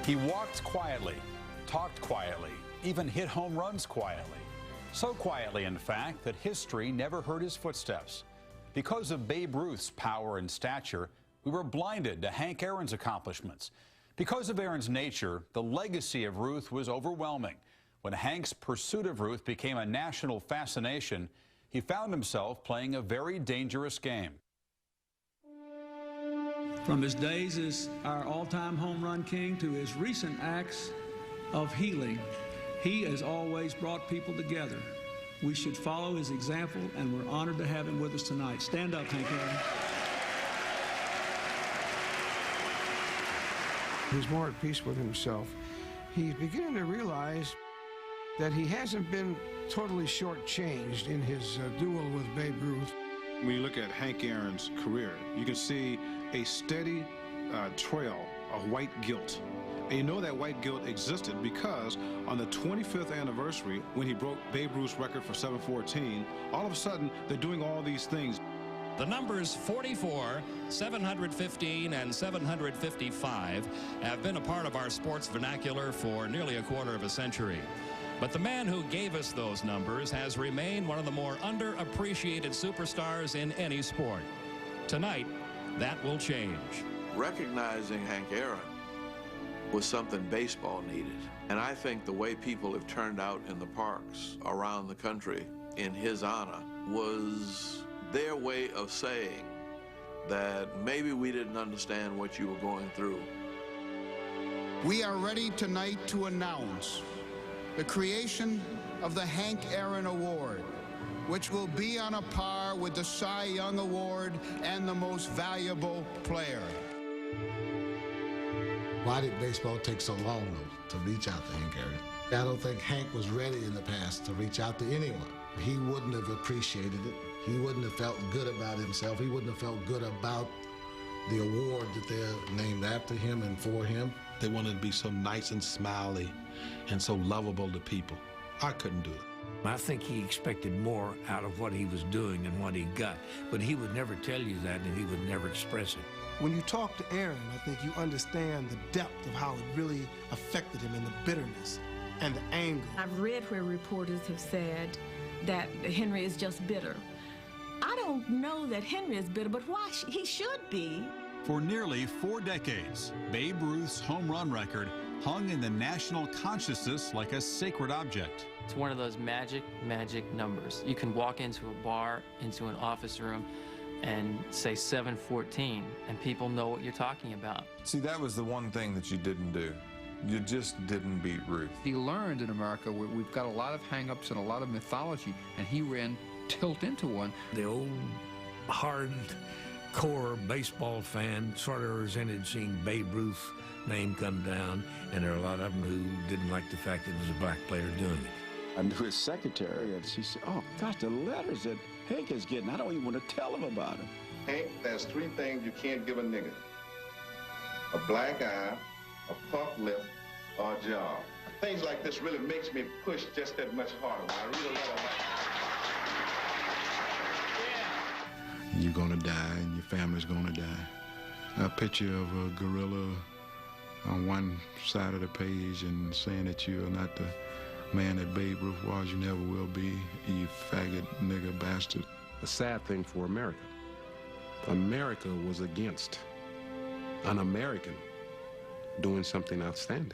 He walked quietly, talked quietly, even hit home runs quietly. So quietly, in fact, that history never heard his footsteps. Because of Babe Ruth's power and stature, we were blinded to Hank Aaron's accomplishments. Because of Aaron's nature, the legacy of Ruth was overwhelming. When Hank's pursuit of Ruth became a national fascination, he found himself playing a very dangerous game. From his days as our all-time home run king to his recent acts of healing, he has always brought people together. We should follow his example, and we're honored to have him with us tonight. Stand up, Hank Aaron. He's more at peace with himself. He's beginning to realize that he hasn't been totally shortchanged in his duel with Babe Ruth. When you look at Hank Aaron's career, you can see a steady trail of white guilt. And you know that white guilt existed because on the 25th anniversary, when he broke Babe Ruth's record for 714, all of a sudden, they're doing all these things. The numbers 44, 715, and 755 have been a part of our sports vernacular for nearly a quarter of a century. But the man who gave us those numbers has remained one of the more underappreciated superstars in any sport. Tonight, that will change. Recognizing Hank Aaron was something baseball needed. And I think the way people have turned out in the parks around the country in his honor was their way of saying that maybe we didn't understand what you were going through. We are ready tonight to announce the creation of the Hank Aaron Award, which will be on a par with the Cy Young Award and the Most Valuable Player. Why did baseball take so long, though, to reach out to Hank Aaron? I don't think Hank was ready in the past to reach out to anyone. He wouldn't have appreciated it. He wouldn't have felt good about himself. He wouldn't have felt good about the award that they're named after him and for him. They wanted to be so nice and smiley and so lovable to people. I couldn't do it. I think he expected more out of what he was doing and what he got, but he would never tell you that, and he would never express it. When you talk to Aaron, I think you understand the depth of how it really affected him and the bitterness and the anger. I've read where reporters have said that Henry is just bitter. I don't know that Henry is bitter, but why he should be. For nearly 4 decades, Babe Ruth's home run record hung in the national consciousness like a sacred object. It's one of those magic numbers. You can walk into a bar, into an office room, and say 714, and people know what you're talking about. See, that was the one thing that you didn't do. You just didn't beat Ruth. He learned in America where we've got a lot of hang-ups and a lot of mythology, and he ran tilt into one. The old hard-core baseball fan sort of resented seeing Babe Ruth's name come down, and there are a lot of them who didn't like the fact that it was a black player doing it. I knew his secretary, and she said, "Oh, gosh, the letters that Hank is getting, I don't even want to tell him about it." Hank, there's 3 things you can't give a nigga: a black eye, a puff lip, or a job. Things like this really makes me push just that much harder. When I read a letter like that. You're gonna die, and your family's gonna die. A picture of a gorilla on one side of the page and saying that you are not the man that Babe Ruth was, you never will be, you faggot, nigger, bastard. The sad thing for America, America was against an American doing something outstanding.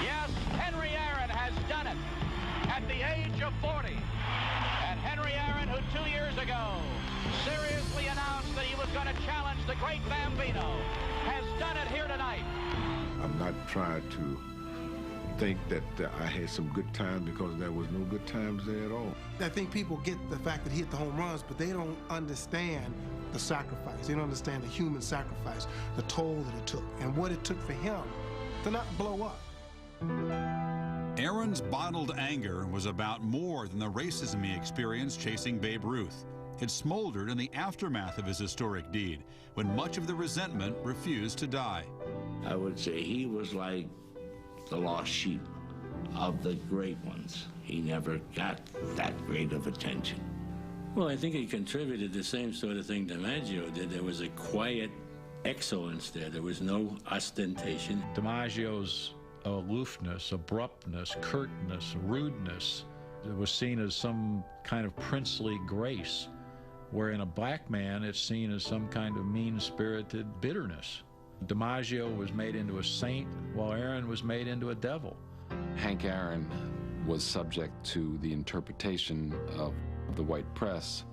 Yes, Henry Aaron has done it at the age of 40. And Henry Aaron, who 2 years ago seriously announced that he was going to challenge the great Bambino, has done it here tonight. I'm not trying to think that I had some good times, because there was no good times there at all. I think people get the fact that he hit the home runs, but they don't understand the sacrifice. They don't understand the human sacrifice, the toll that it took, and what it took for him to not blow up. Aaron's bottled anger was about more than the racism he experienced chasing Babe Ruth. It smoldered in the aftermath of his historic deed, when much of the resentment refused to die. I would say he was like the lost sheep of the great ones. He never got that great of attention. Well, I think he contributed the same sort of thing DiMaggio did. There was a quiet excellence there. There was no ostentation. DiMaggio's aloofness, abruptness, curtness, rudeness, it was seen as some kind of princely grace, where in a black man it's seen as some kind of mean-spirited bitterness. DiMaggio was made into a saint, while Aaron was made into a devil. Hank Aaron was subject to the interpretation of the white press,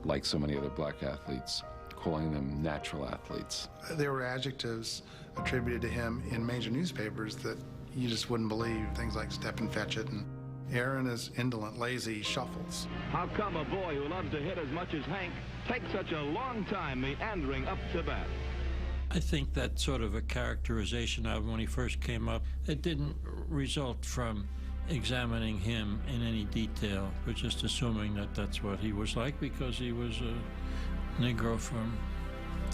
like so many other black athletes, calling them natural athletes. There were adjectives attributed to him in major newspapers that you just wouldn't believe, things like step and fetch it, and Aaron is indolent, lazy, shuffles. How come a boy who loves to hit as much as Hank takes such a long time meandering up to bat? I think that sort of a characterization of him when he first came up, it didn't result from examining him in any detail, but just assuming that that's what he was like because he was a Negro from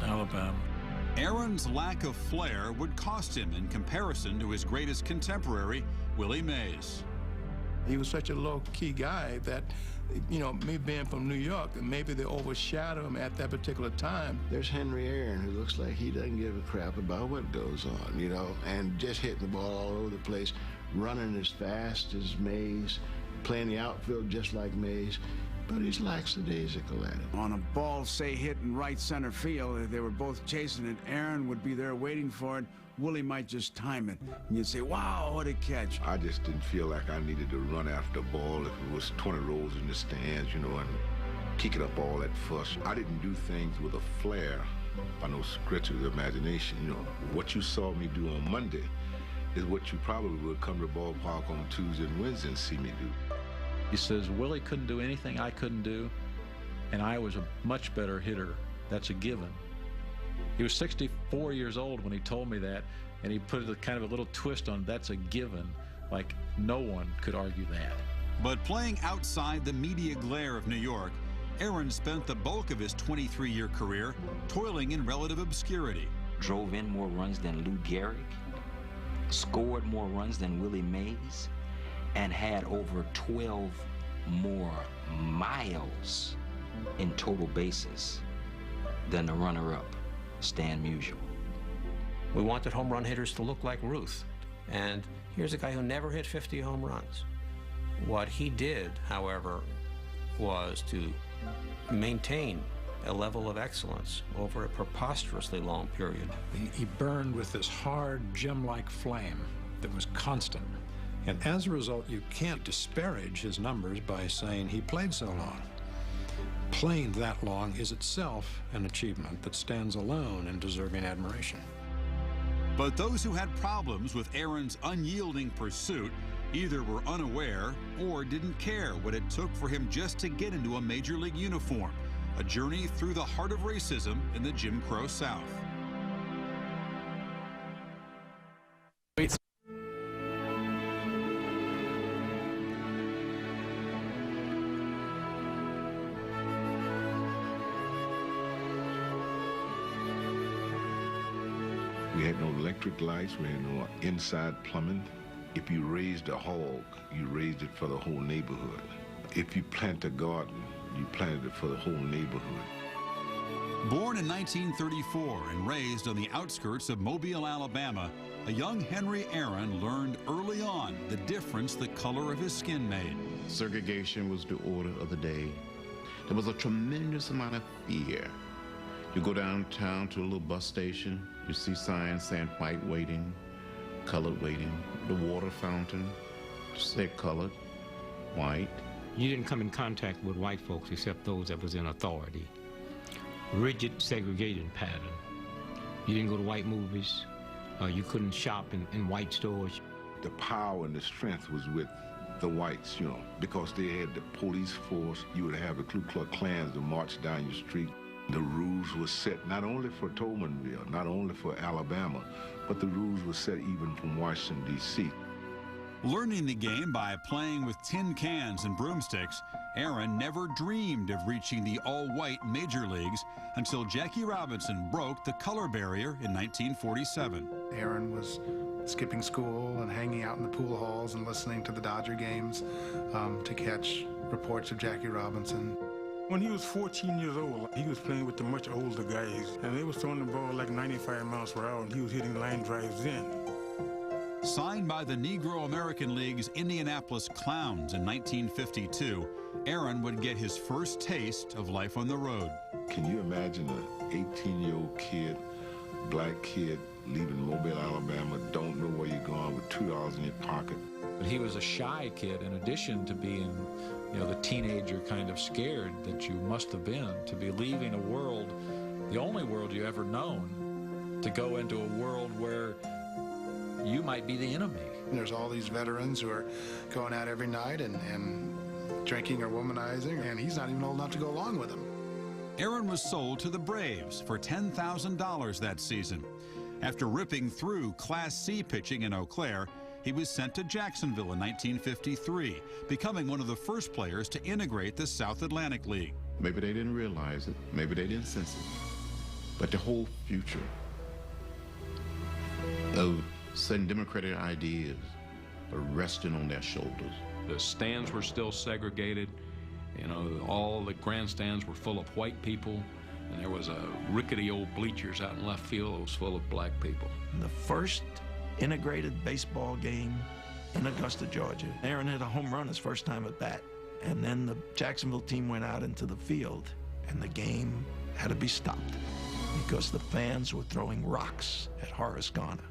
Alabama. Aaron's lack of flair would cost him in comparison to his greatest contemporary, Willie Mays. He was such a low-key guy that, you know, me being from New York, maybe they overshadow him at that particular time. There's Henry Aaron, who looks like he doesn't give a crap about what goes on, you know, and just hitting the ball all over the place, running as fast as Mays, playing the outfield just like Mays, but he's lackadaisical at it. On a ball, say, hit in right center field, if they were both chasing it, Aaron would be there waiting for it. Willie might just time it, and you'd say, wow, what a catch. I just didn't feel like I needed to run after the ball if it was 20 rows in the stands, you know, and kick it up all that fuss. I didn't do things with a flair by no stretch of the imagination. You know, what you saw me do on Monday is what you probably would come to the ballpark on Tuesday and Wednesday and see me do. He says, Willie couldn't do anything I couldn't do, and I was a much better hitter. That's a given. He was 64 years old when he told me that, and he put a kind of a little twist on that's a given, like no one could argue that. But playing outside the media glare of New York, Aaron spent the bulk of his 23-year career toiling in relative obscurity. Drove in more runs than Lou Gehrig, scored more runs than Willie Mays, and had over 12 more miles in total bases than the runner-up, Stan Musial. We wanted home run hitters to look like Ruth, and here's a guy who never hit 50 home runs. What he did, however, was to maintain a level of excellence over a preposterously long period. He burned with this hard, gem-like flame that was constant. And as a result, you can't disparage his numbers by saying he played so long. Playing that long is itself an achievement that stands alone in deserving admiration. But those who had problems with Aaron's unyielding pursuit either were unaware or didn't care what it took for him just to get into a major league uniform, a journey through the heart of racism in the Jim Crow South. We had no electric lights, we had no inside plumbing. If you raised a hog, you raised it for the whole neighborhood. If you plant a garden, you planted it for the whole neighborhood. Born in 1934 and raised on the outskirts of Mobile, Alabama, a young Henry Aaron learned early on the difference the color of his skin made. Segregation was the order of the day. There was a tremendous amount of fear. You go downtown to a little bus station, you see signs saying white waiting, colored waiting, the water fountain said colored, white. You didn't come in contact with white folks except those that was in authority. Rigid segregated pattern. You didn't go to white movies. You couldn't shop in white stores. The power and the strength was with the whites, you know, because they had the police force. You would have the Ku Klux Klans to march down your street. The rules were set not only for Tobinville, not only for Alabama, but the rules were set even from Washington, D.C. Learning the game by playing with tin cans and broomsticks, Aaron never dreamed of reaching the all-white major leagues until Jackie Robinson broke the color barrier in 1947. Aaron was skipping school and hanging out in the pool halls and listening to the Dodger games to catch reports of Jackie Robinson. When he was 14 years old, he was playing with the much older guys, and they was throwing the ball like 95 miles per hour, and he was hitting line drives in. Signed by the Negro American League's Indianapolis Clowns in 1952, Aaron would get his first taste of life on the road. Can you imagine an 18-year-old kid, black kid, leaving Mobile, Alabama, don't know where you're going with $2 in your pocket? But he was a shy kid in addition to being, you know, the teenager kind of scared that you must have been, to be leaving a world, the only world you ever known, to go into a world where you might be the enemy. There's all these veterans who are going out every night and drinking or womanizing, and he's not even old enough to go along with them. Aaron was sold to the Braves for $10,000 that season. After ripping through Class C pitching in Eau Claire, he was sent to Jacksonville in 1953, becoming one of the first players to integrate the South Atlantic League. Maybe they didn't realize it, maybe they didn't sense it, but the whole future of certain democratic ideas are resting on their shoulders. The stands were still segregated. You know, all the grandstands were full of white people, and there was a rickety old bleachers out in left field that was full of black people. The first integrated baseball game in Augusta, Georgia, Aaron hit a home run his first time at bat. And then the Jacksonville team went out into the field, and the game had to be stopped because the fans were throwing rocks at Horace Garner.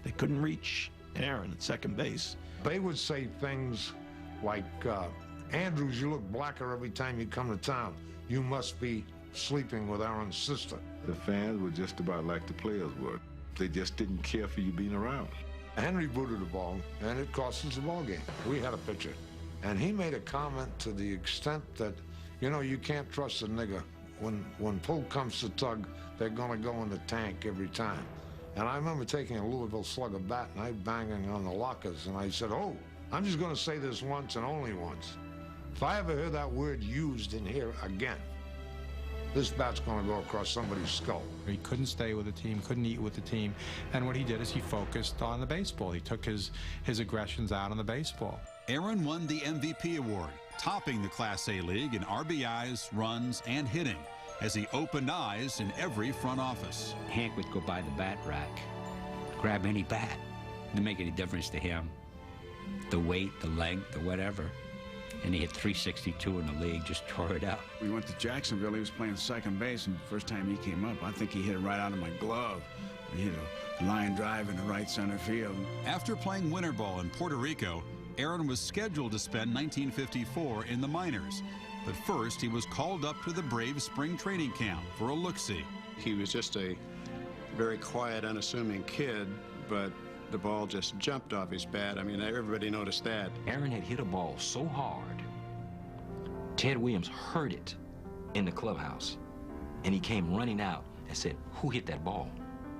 They couldn't reach Aaron at second base. They would say things like, Andrews, you look blacker every time you come to town. You must be sleeping with Aaron's sister. The fans were just about like the players were. They just didn't care for you being around. Henry booted the ball, and it cost us the ball game. We had a pitcher, and he made a comment to the extent that, you know, you can't trust a nigger. When pull comes to tug, they're gonna go in the tank every time. And I remember taking a Louisville Slugger bat, and I banging on the lockers, and I said, oh, I'm just gonna say this once and only once. If I ever hear that word used in here again, this bat's gonna go across somebody's skull. He couldn't stay with the team, couldn't eat with the team, and what he did is he focused on the baseball. He took his aggressions out on the baseball. Aaron won the MVP award, topping the Class A League in RBIs, runs, and hitting, as he opened eyes in every front office. Hank would go by the bat rack, grab any bat. It didn't make any difference to him, the weight, the length, or whatever. And he hit 362 in the league, just tore it up. We went to Jacksonville. He was playing second base, and the first time he came up, I think he hit it right out of my glove. He hit a line drive in the right center field. After playing winter ball in Puerto Rico, Aaron was scheduled to spend 1954 in the minors. But first, he was called up to the Braves spring training camp for a look-see. He was just a very quiet, unassuming kid, but the ball just jumped off his bat. I mean, everybody noticed that. Aaron had hit a ball so hard, Ted Williams heard it in the clubhouse, and he came running out and said, who hit that ball?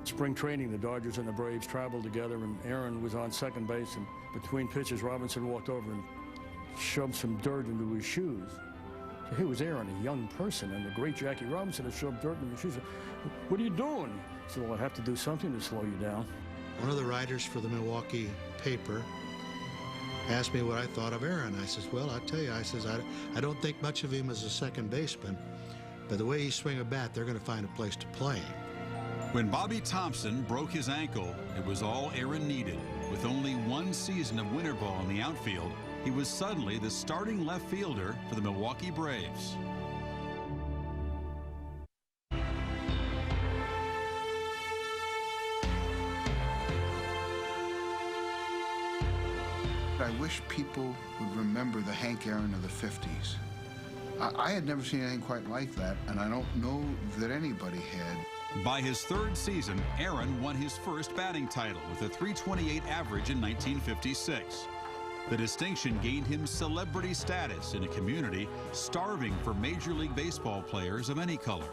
Spring training, the Dodgers and the Braves traveled together, and Aaron was on second base, and between pitches, Robinson walked over and shoved some dirt into his shoes. So here was Aaron, a young person, and the great Jackie Robinson had shoved dirt into his shoes. What are you doing? He said, well, I have to do something to slow you down. One of the writers for the Milwaukee paper asked me what I thought of Aaron. I says, well, I'll tell you, I don't think much of him as a second baseman, but the way he swing a bat, they're going to find a place to play him. When Bobby Thompson broke his ankle, it was all Aaron needed. With only one season of winter ball in the outfield, he was suddenly the starting left fielder for the Milwaukee Braves. I wish people would remember the Hank Aaron of the 50s. I had never seen anything quite like that, and I don't know that anybody had. By his third season, Aaron won his first batting title with a .328 average in 1956. The distinction gained him celebrity status in a community starving for Major League Baseball players of any color.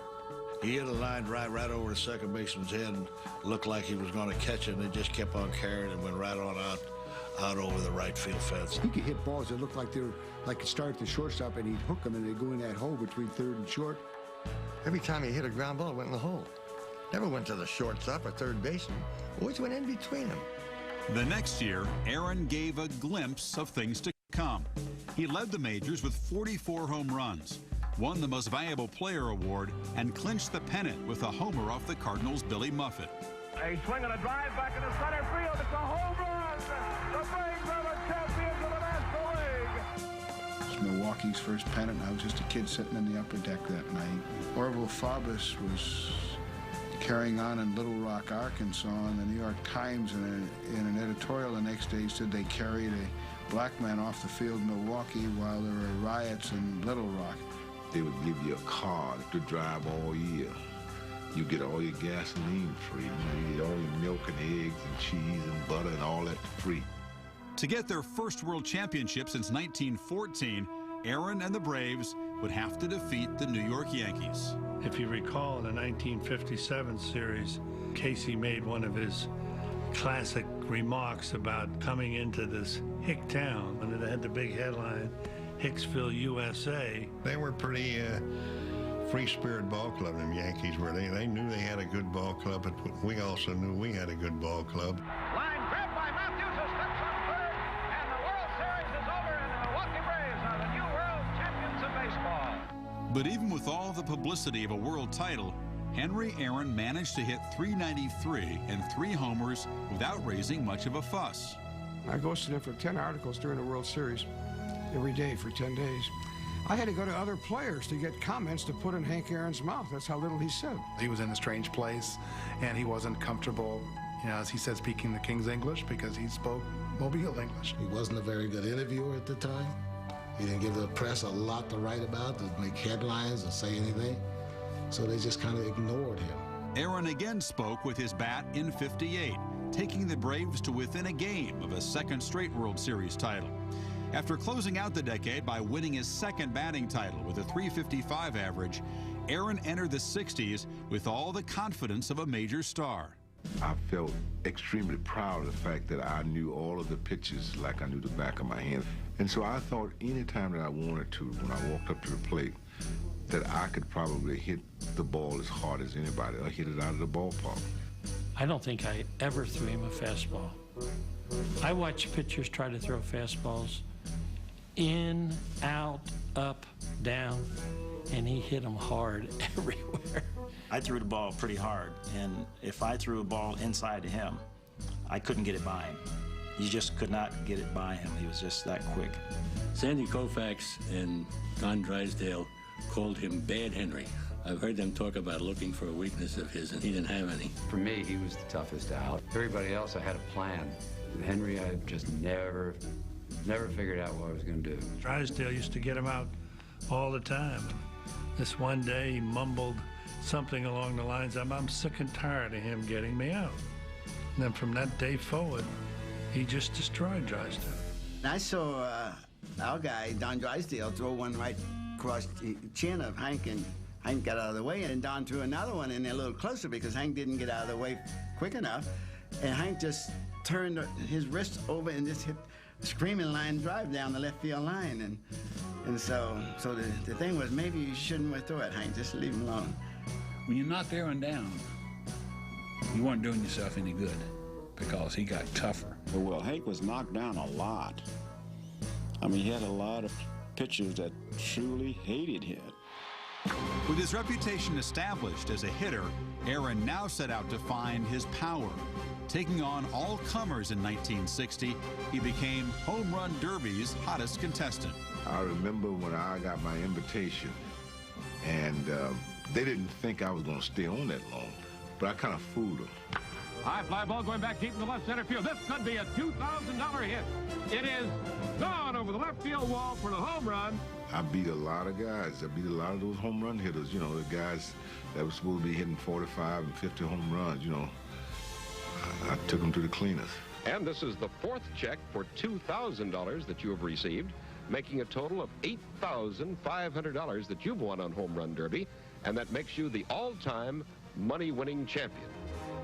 He hit a line drive right over the second baseman's head and looked like he was going to catch it, and it just kept on carrying and went right on out over the right field fence. He could hit balls that looked like they were like it started at the shortstop, and he'd hook them and they'd go in that hole between third and short. Every time he hit a ground ball, it went in the hole. Never went to the shortstop or third baseman. Always went in between them. The next year, Aaron gave a glimpse of things to come. He led the majors with 44 home runs. won the Most Valuable Player award, and clinched the pennant with a homer off the Cardinals' Billy Muffet. A swing and a drive back into center field. It's a home run. The Braves are the champions of the National League. It was Milwaukee's first pennant. I was just a kid sitting in the upper deck that night. Orville Faubus was carrying on in Little Rock, Arkansas, and the New York Times in an editorial the next day said they carried a black man off the field in Milwaukee while there were riots in Little Rock. They would give you a car to drive all year. You get all your gasoline free. You get all your milk and eggs and cheese and butter and all that free. To get their first world championship since 1914, Aaron and the Braves would have to defeat the New York Yankees. If you recall, in the 1957 series, Casey made one of his classic remarks about coming into this hick town, and it had the big headline, Hicksville, USA. They were pretty free-spirit ball club, them Yankees were. They knew they had a good ball club, but we also knew we had a good ball club. Line grabbed by Matthews, who steps on third, and the World Series is over, and the Milwaukee Braves are the new world champions of baseball. But even with all the publicity of a world title, Henry Aaron managed to hit .393 and 3 homers without raising much of a fuss. I ghosted him for 10 articles during the World Series, every day for 10 days. I had to go to other players to get comments to put in Hank Aaron's mouth. That's how little he said. He was in a strange place, and he wasn't comfortable, as he said, speaking the King's English because he spoke Mobile English. He wasn't a very good interviewer at the time. He didn't give the press a lot to write about, to make headlines or say anything. So they just kind of ignored him. Aaron again spoke with his bat in '58, taking the Braves to within a game of a second straight World Series title. After closing out the decade by winning his second batting title with a .355 average, Aaron entered the 60s with all the confidence of a major star. I felt extremely proud of the fact that I knew all of the pitches like I knew the back of my hand. And so I thought anytime that I wanted to, when I walked up to the plate, that I could probably hit the ball as hard as anybody or hit it out of the ballpark. I don't think I ever threw him a fastball. I watch pitchers try to throw fastballs in, out, up, down, and he hit them hard everywhere. I threw the ball pretty hard, and if I threw a ball inside to him, I couldn't get it by him. You just could not get it by him. He was just that quick. Sandy Koufax and Don Drysdale called him Bad Henry. I've heard them talk about looking for a weakness of his, and he didn't have any. For me, he was the toughest out. Everybody else, I had a plan. With Henry, I just never figured out what I was going to do. Drysdale used to get him out all the time. This one day, he mumbled something along the lines of, I'm sick and tired of him getting me out. And then from that day forward, he just destroyed Drysdale. I saw our guy, Don Drysdale, throw one right across the chin of Hank, and Hank got out of the way, and Don threw another one in there a little closer because Hank didn't get out of the way quick enough. And Hank just turned his wrist over and just hit a screaming line drive down the left field line. And so the thing was, maybe you shouldn't throw it, Hank, just leave him alone. When you knocked Aaron down, you weren't doing yourself any good because he got tougher. Well, Hank was knocked down a lot. I mean, he had a lot of pitchers that truly hated him. With his reputation established as a hitter, Aaron now set out to find his power. Taking on all comers in 1960, he became Home Run Derby's hottest contestant. I remember when I got my invitation, and they didn't think I was going to stay on that long, but I kind of fooled them. High fly ball going back deep in the left center field. This could be a $2,000 hit. It is gone over the left field wall for the home run. I beat a lot of guys. I beat a lot of those home run hitters, the guys that were supposed to be hitting 45 and 50 home runs, I took them to the cleaners. And this is the fourth check for $2,000 that you have received, making a total of $8,500 that you've won on Home Run Derby, and that makes you the all-time money-winning champion.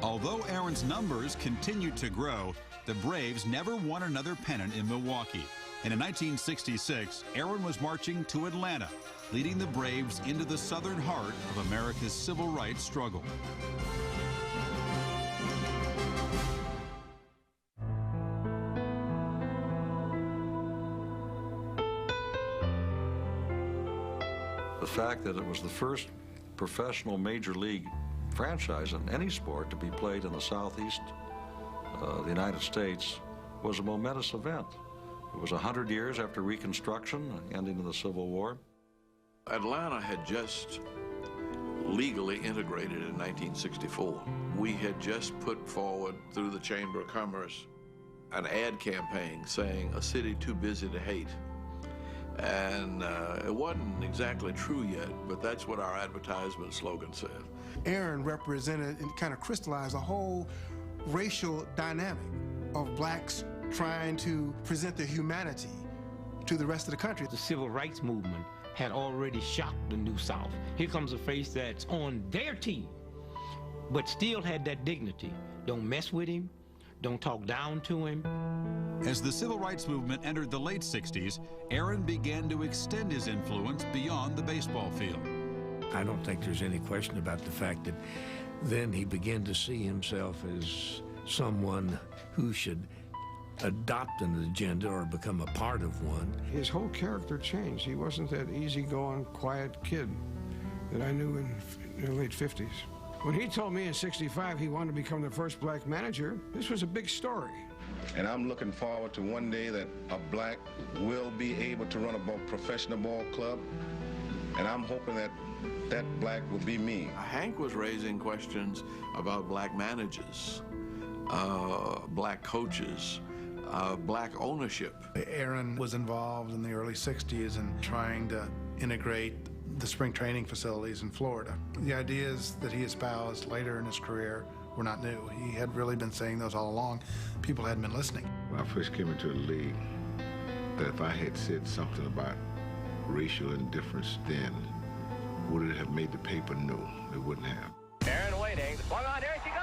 Although Aaron's numbers continued to grow, the Braves never won another pennant in Milwaukee. And in 1966, Aaron was marching to Atlanta, leading the Braves into the southern heart of America's civil rights struggle. The fact that it was the first professional major league franchise in any sport to be played in the southeast the United States was a momentous event. It was 100 years after Reconstruction, ending in the Civil War. Atlanta had just legally integrated in 1964. We had just put forward through the Chamber of Commerce an ad campaign saying a city too busy to hate. And it wasn't exactly true yet, but that's what our advertisement slogan said. Aaron represented and kind of crystallized a whole racial dynamic of blacks trying to present their humanity to the rest of the country. The civil rights movement had already shocked the New South. Here comes a face that's on their team, but still had that dignity. Don't mess with him. Don't talk down to him. As the civil rights movement entered the late 60s, Aaron began to extend his influence beyond the baseball field. I don't think there's any question about the fact that then he began to see himself as someone who should adopt an agenda or become a part of one. His whole character changed. He wasn't that easygoing, quiet kid that I knew in the late 50s. When he told me in '65 he wanted to become the first black manager, this was a big story. And I'm looking forward to one day that a black will be able to run a professional ball club. And I'm hoping that that black will be me. Hank was raising questions about black managers, black coaches, black ownership. Aaron was involved in the early 60s in trying to integrate the spring training facilities in Florida. The ideas that he espoused later in his career were not new. He had really been saying those all along. People hadn't been listening. When I first came into the league, that if I had said something about racial indifference then, would it have made the paper? No, it wouldn't have. Aaron waiting. The swung on. There she goes.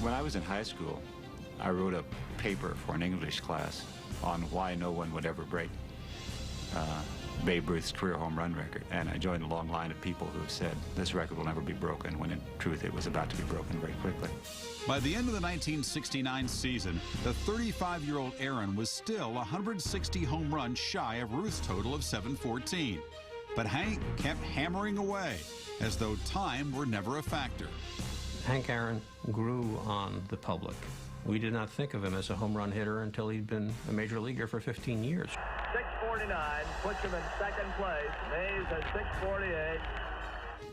When I was in high school, I wrote a paper for an English class on why no one would ever break Babe Ruth's career home run record. And I joined a long line of people who have said this record will never be broken, when in truth it was about to be broken very quickly. By the end of the 1969 season, the 35-year-old Aaron was still 160 home runs shy of Ruth's total of 714. But Hank kept hammering away, as though time were never a factor. Hank Aaron grew on the public. We did not think of him as a home run hitter until he'd been a major leaguer for 15 years. 649 puts him in second place. Mays has 648.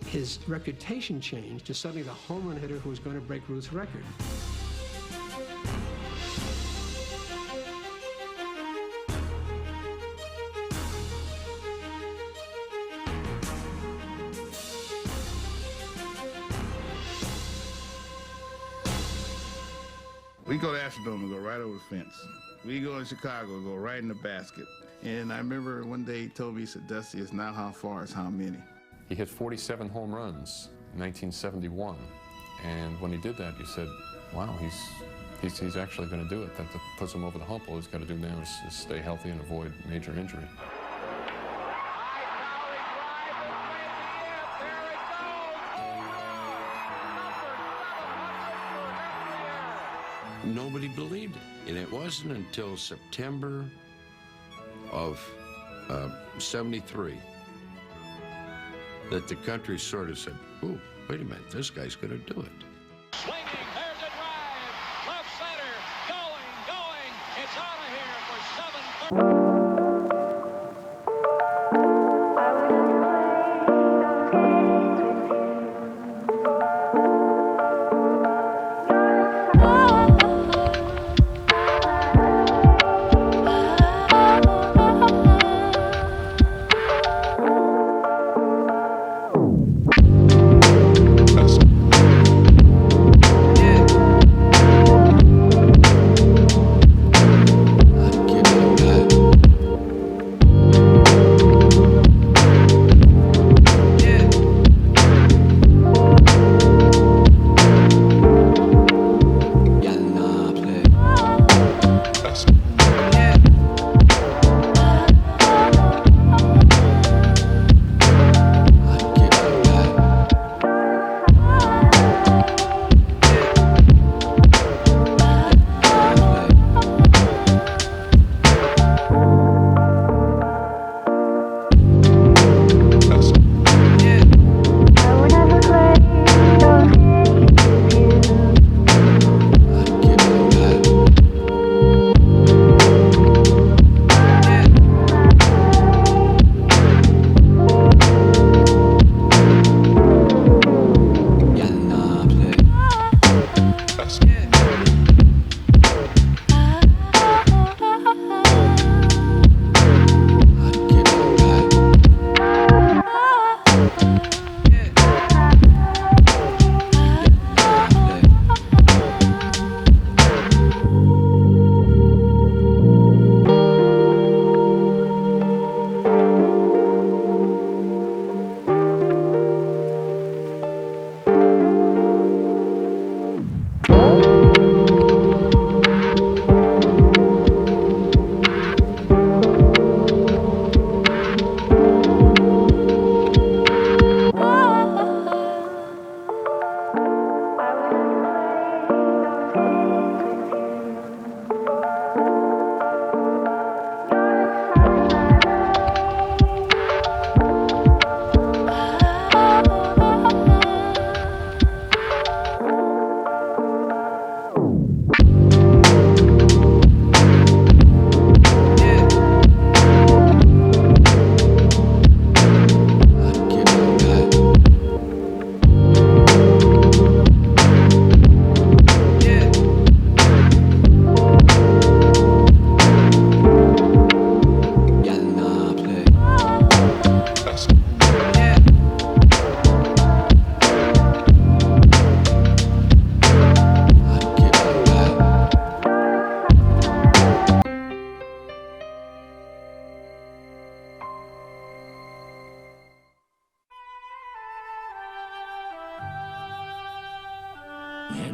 His reputation changed to suddenly the home run hitter who was going to break Ruth's record. We go to Astrodome and go right over the fence. We go in Chicago, go right in the basket. And I remember one day he told me, he said, Dusty, it's not how far, it's how many. He hit 47 home runs in 1971. And when he did that, you said, wow, he's actually going to do it. That puts him over the hump. All he's got to do now is stay healthy and avoid major injury. Nobody believed it. And it wasn't until September of 73 that the country sort of said, oh, wait a minute, this guy's going to do it. Swinging, there's a drive, left center, going, it's out of here for 7-30.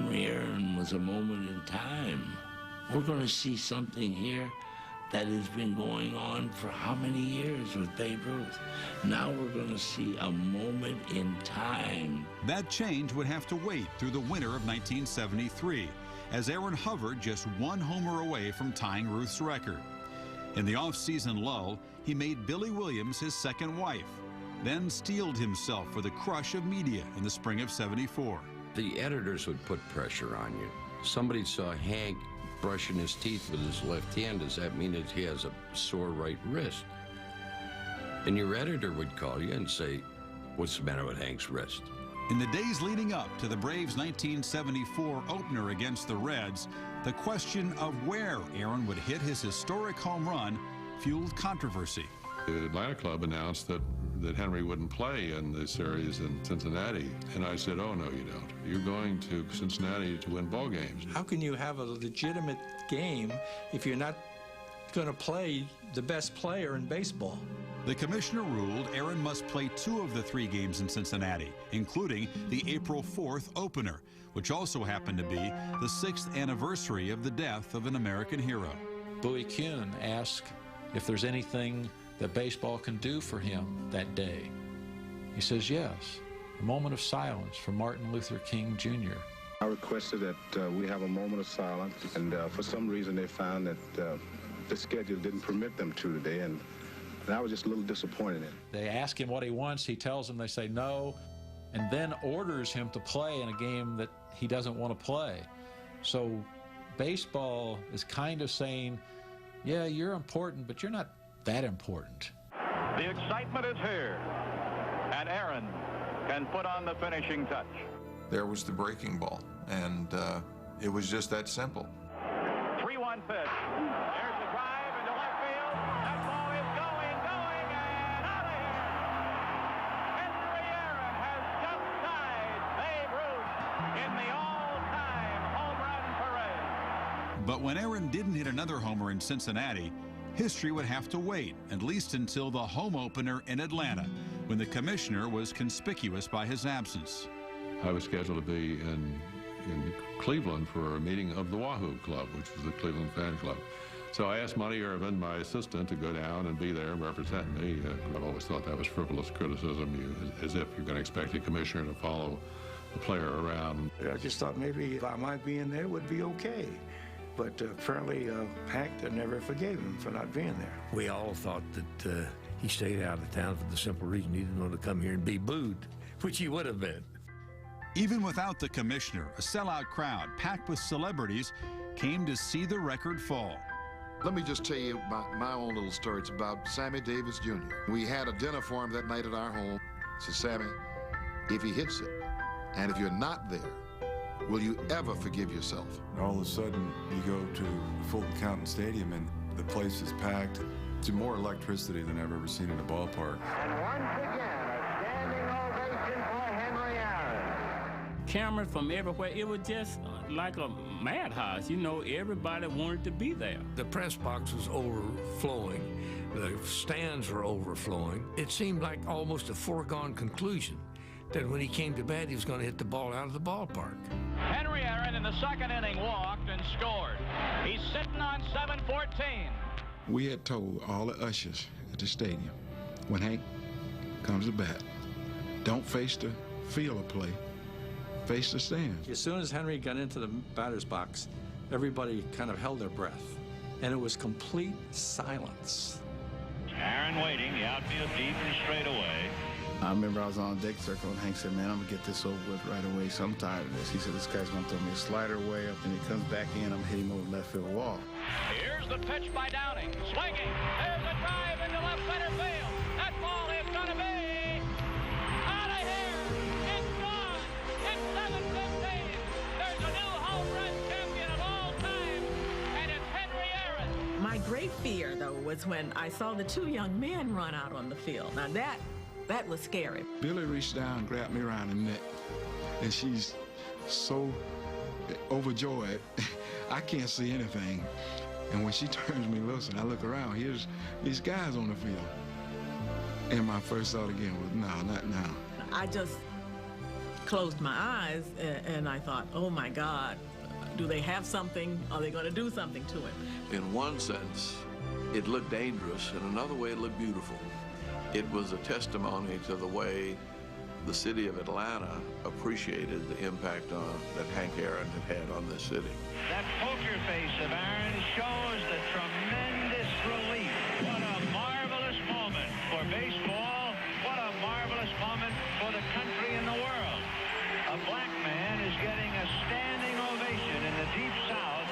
Henry Aaron was a moment in time. We're going to see something here that has been going on for how many years with Babe Ruth? Now we're going to see a moment in time. That change would have to wait through the winter of 1973, as Aaron hovered just one homer away from tying Ruth's record. In the off-season lull, he made Billy Williams his second wife, then steeled himself for the crush of media in the spring of '74. The editors would put pressure on you. Somebody saw Hank brushing his teeth with his left hand. Does that mean that he has a sore right wrist? And your editor would call you and say, what's the matter with Hank's wrist? In the days leading up to the Braves' 1974 opener against the Reds, the question of where Aaron would hit his historic home run fueled controversy. The Atlanta club announced that Henry wouldn't play in the series in Cincinnati. And I said, oh, no, you don't. You're going to Cincinnati to win ball games. How can you have a legitimate game if you're not going to play the best player in baseball? The commissioner ruled Aaron must play 2 of the 3 games in Cincinnati, including the April 4th opener, which also happened to be the 6th anniversary of the death of an American hero. Bowie Kuhn asked if there's anything that baseball can do for him that day. He says yes, a moment of silence for Martin Luther King Jr. I requested that we have a moment of silence, and for some reason they found that the schedule didn't permit them to today, and I was just a little disappointed in it. They ask him what he wants, he tells them, they say no, and then orders him to play in a game that he doesn't want to play. So baseball is kind of saying, yeah, you're important, but you're not that important. The excitement is here, and Aaron can put on the finishing touch. There was the breaking ball, and it was just that simple. 3-1 pitch. There's the drive into left field. That ball is going, and out of here. Henry Aaron has just tied Babe Ruth in the all-time home run parade. But when Aaron didn't hit another homer in Cincinnati, history would have to wait, at least until the home opener in Atlanta, when the commissioner was conspicuous by his absence. I was scheduled to be in Cleveland for a meeting of the Wahoo Club, which was the Cleveland fan club. So I asked Monty Irvin, my assistant, to go down and be there and represent me. I've always thought that was frivolous criticism, as if you're going to expect a commissioner to follow a player around. I just thought maybe if I might be in there, it would be okay. But apparently, Hank never forgave him for not being there. We all thought that he stayed out of town for the simple reason he didn't want to come here and be booed, which he would have been. Even without the commissioner, a sellout crowd packed with celebrities came to see the record fall. Let me just tell you my own little story. It's about Sammy Davis Jr. We had a dinner for him that night at our home. I said, Sammy, if he hits it, and if you're not there, will you ever forgive yourself? All of a sudden, you go to Fulton County Stadium and the place is packed. It's more electricity than I've ever seen in a ballpark. And once again, a standing ovation for Henry Aaron. Cameras from everywhere. It was just like a madhouse. You know, everybody wanted to be there. The press box was overflowing. The stands were overflowing. It seemed like almost a foregone conclusion that when he came to bat, he was going to hit the ball out of the ballpark. Henry Aaron in the second inning walked and scored. He's sitting on 7-14. We had told all the ushers at the stadium, when Hank comes to bat, don't face the field of play, face the stands. As soon as Henry got into the batter's box, everybody kind of held their breath, and it was complete silence. Aaron waiting, the outfield deep and straight away. I remember I was on the deck circle, and Hank said, man, I'm going to get this over with right away, so I'm tired of this. He said, this guy's going to throw me a slider way up, and he comes back in, I'm hitting him over the left field wall. Here's the pitch by Downing, swinging. There's a drive into left center field. That ball is going to be out of here. It's gone. It's 7-15. There's a new home run champion of all time, and it's Henry Aaron. My great fear, though, was when I saw the 2 young men run out on the field. Now that was scary. Billy reached down and grabbed me around the neck, and she's so overjoyed, I can't see anything. And when she turns me loose and I look around, here's these guys on the field. And my first thought again was, no, not now. I just closed my eyes and I thought, oh my God, do they have something? Are they going to do something to him? In one sense, it looked dangerous. In another way, it looked beautiful. It was a testimony to the way the city of Atlanta appreciated the impact that Hank Aaron had had on this city. That poker face of Aaron shows the tremendous relief. What a marvelous moment for baseball. What a marvelous moment for the country and the world. A black man is getting a standing ovation in the Deep South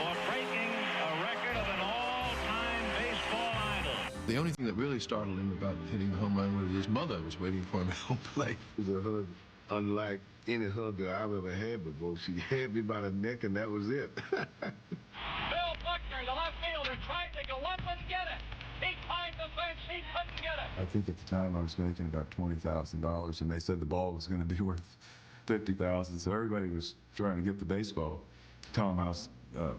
for breaking a record of an all-time baseball idol. The only thing that really startled him about hitting the home run was his mother was waiting for him at home plate. It was a hug unlike any hug that I've ever had before. She had me by the neck, and that was it. Bill Buckner, the left fielder, tried to go up and get it. He climbed the fence, he couldn't get it. I think at the time I was making about $20,000, and they said the ball was going to be worth $50,000, so everybody was trying to get the baseball. Tom House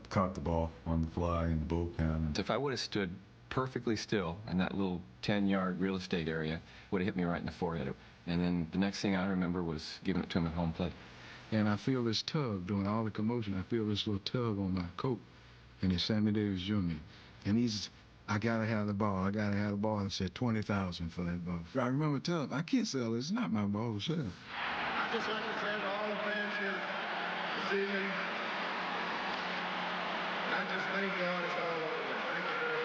caught the ball on the fly in the bullpen. If I would have stood perfectly still in that little 10-yard real estate area, it would have hit me right in the forehead. And then the next thing I remember was giving it to him at home plate. And I feel this tug during all the commotion. I feel this little tug on my coat, and it's Sammy Davis Jr. And he's, I gotta have the ball. I gotta have the ball. And said $20,000 for that ball. I remember telling him, I can't sell this. It's not my ball to sell. I just like to say to all the fans here this evening, I just thank God it's all over. Thank you very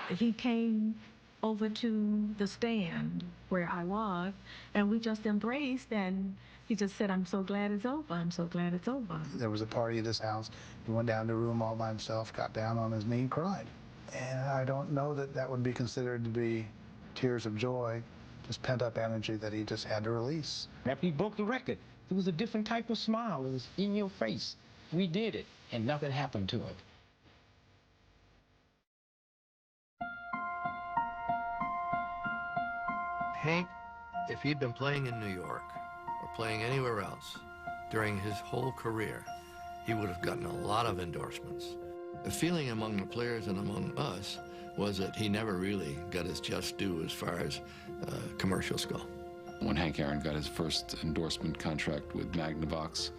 much. He came over to the stand where I was, and we just embraced, and he just said, I'm so glad it's over. I'm so glad it's over. There was a party at his house. He went down to the room all by himself, got down on his knee and cried. And I don't know that that would be considered to be tears of joy, just pent-up energy that he just had to release. After he broke the record, it was a different type of smile. It was in your face. We did it, and nothing happened to it. Hank, if he'd been playing in New York or playing anywhere else during his whole career, he would have gotten a lot of endorsements. The feeling among the players and among us was that he never really got his just due as far as commercials go. When Hank Aaron got his first endorsement contract with Magnavox,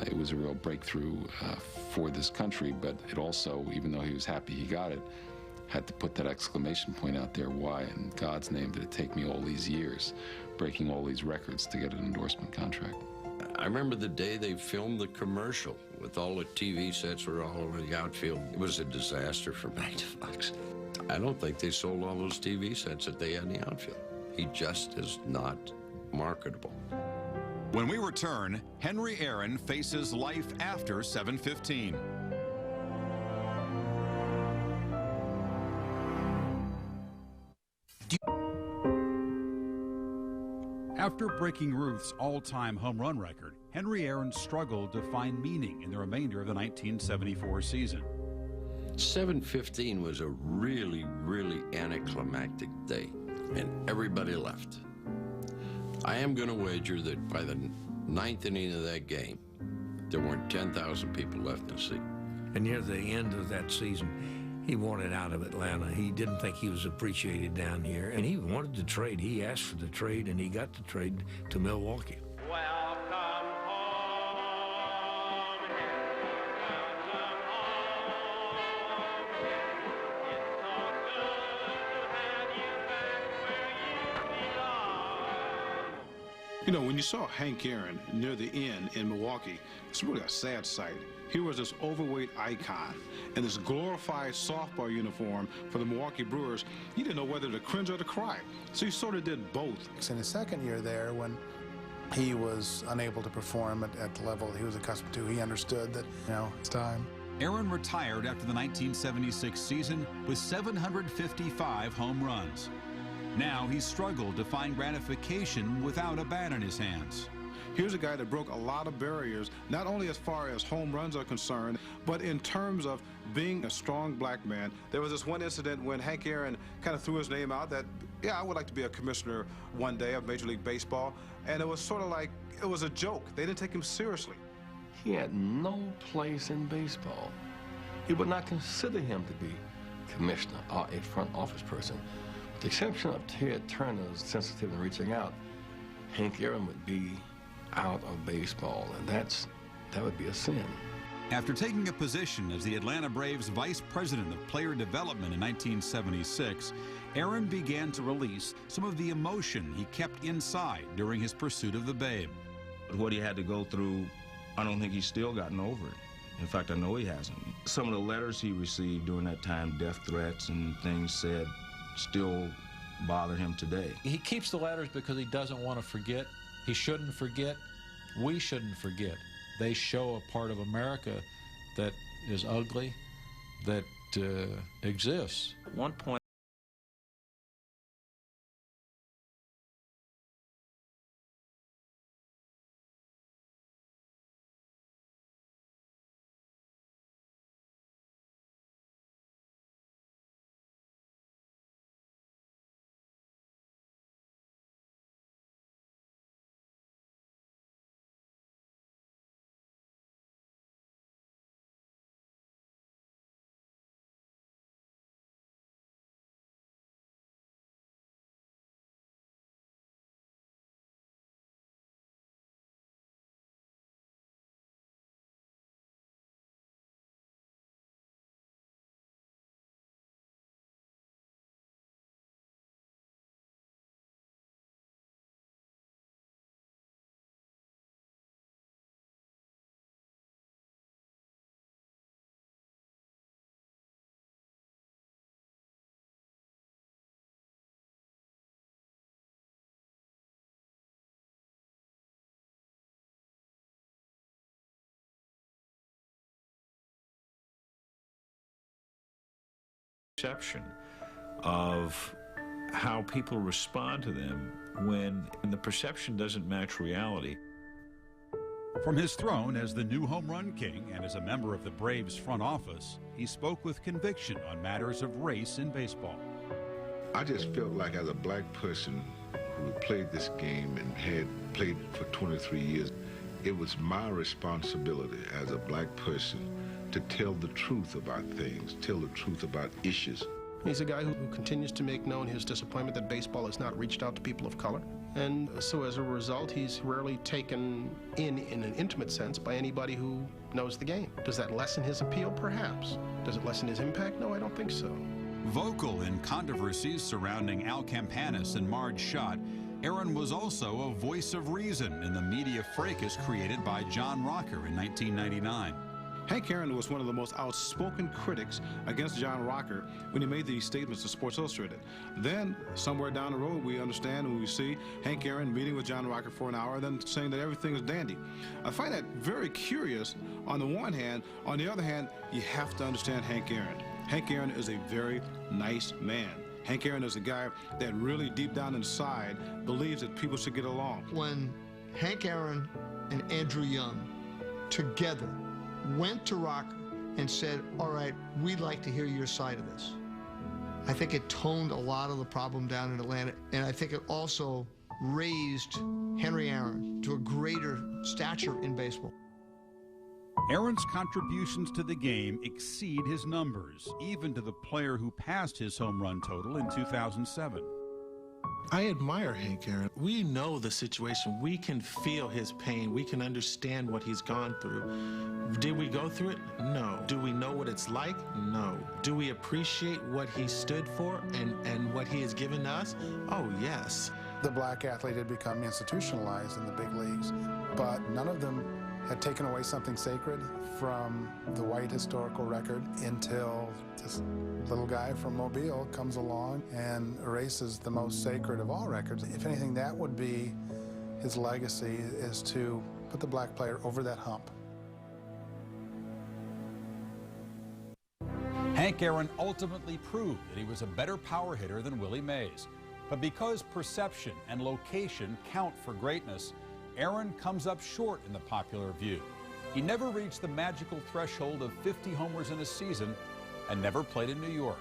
it was a real breakthrough for this country, but it also, even though he was happy he got it, had to put that exclamation point out there. Why in God's name did it take me all these years, breaking all these records to get an endorsement contract? I remember the day they filmed the commercial with all the TV sets were all over the outfield. It was a disaster for Magnavox. I don't think they sold all those TV sets that they had in the outfield. He just is not marketable. When we return, Henry Aaron faces life after 7:15. After breaking Ruth's all-time home run record, Henry Aaron struggled to find meaning in the remainder of the 1974 season. 7:15 was a really, really anticlimactic day, and everybody left. I am going to wager that by the ninth inning of that game, there weren't 10,000 people left in the seat. And near the end of that season, he wanted out of Atlanta. He didn't think he was appreciated down here, and he wanted to trade. He asked for the trade, and he got the trade to Milwaukee. Welcome home. Welcome home. It's so good to have you back where you belong. You know, when you saw Hank Aaron near the end in Milwaukee, it's really a sad sight. He was this overweight icon in this glorified softball uniform for the Milwaukee Brewers. He didn't know whether to cringe or to cry, so he sort of did both. In his second year there, when he was unable to perform at the level that he was accustomed to, he understood that, you know, it's time. Aaron retired after the 1976 season with 755 home runs. Now he struggled to find gratification without a bat in his hands. Here's a guy that broke a lot of barriers, not only as far as home runs are concerned, but in terms of being a strong black man. There was this one incident when Hank Aaron kind of threw his name out that, yeah, I would like to be a commissioner one day of Major League Baseball. And it was sort of like, it was a joke. They didn't take him seriously. He had no place in baseball. He would not consider him to be commissioner or a front office person. With the exception of Ted Turner's sensitivity in reaching out, Hank Aaron would be out of baseball, and that would be a sin. After taking a position as the Atlanta Braves Vice President of Player Development in 1976, Aaron began to release some of the emotion he kept inside during his pursuit of the Babe. What he had to go through, I don't think he's still gotten over it. In fact, I know he hasn't. Some of the letters he received during that time, death threats and things said, still bother him today. He keeps the letters because he doesn't want to forget. He shouldn't forget. We shouldn't forget. They show a part of America that is ugly, that exists. At one point, perception of how people respond to them when the perception doesn't match reality. From his throne as the new home run king and as a member of the Braves front office, he spoke with conviction on matters of race in baseball. I just felt like as a black person who played this game and had played for 23 years, it was my responsibility as a black person to tell the truth about things, tell the truth about issues. He's a guy who continues to make known his disappointment that baseball has not reached out to people of color. And so as a result, he's rarely taken in an intimate sense by anybody who knows the game. Does that lessen his appeal? Perhaps. Does it lessen his impact? No, I don't think so. Vocal in controversies surrounding Al Campanis and Marge Schott, Aaron was also a voice of reason in the media fracas created by John Rocker in 1999. Hank Aaron was one of the most outspoken critics against John Rocker when he made these statements to Sports Illustrated. Then, somewhere down the road, we understand and we see Hank Aaron meeting with John Rocker for an hour and then saying that everything is dandy. I find that very curious on the one hand. On the other hand, you have to understand Hank Aaron. Hank Aaron is a very nice man. Hank Aaron is a guy that really deep down inside believes that people should get along. When Hank Aaron and Andrew Young together went to Rocker and said, all right, we'd like to hear your side of this, I think it toned a lot of the problem down in Atlanta, and I think it also raised Henry Aaron to a greater stature in baseball. Aaron's contributions to the game exceed his numbers, even to the player who passed his home run total in 2007. I admire Hank Aaron. We know the situation. We can feel his pain. We can understand what he's gone through. Did we go through it? No. Do we know what it's like? No. Do we appreciate what he stood for and what he has given us? Oh, yes. The black athlete had become institutionalized in the big leagues, but none of them had taken away something sacred from the white historical record until this little guy from Mobile comes along and erases the most sacred of all records. If anything, that would be his legacy, is to put the black player over that hump. Hank Aaron ultimately proved that he was a better power hitter than Willie Mays. But because perception and location count for greatness, Aaron comes up short in the popular view. He never reached the magical threshold of 50 homers in a season and never played in New York.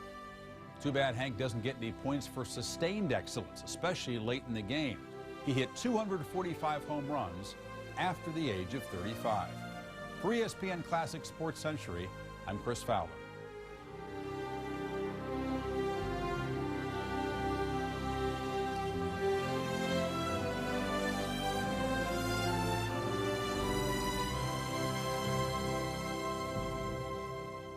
Too bad Hank doesn't get any points for sustained excellence, especially late in the game. He hit 245 home runs after the age of 35. For ESPN Classic SportsCentury, I'm Chris Fowler.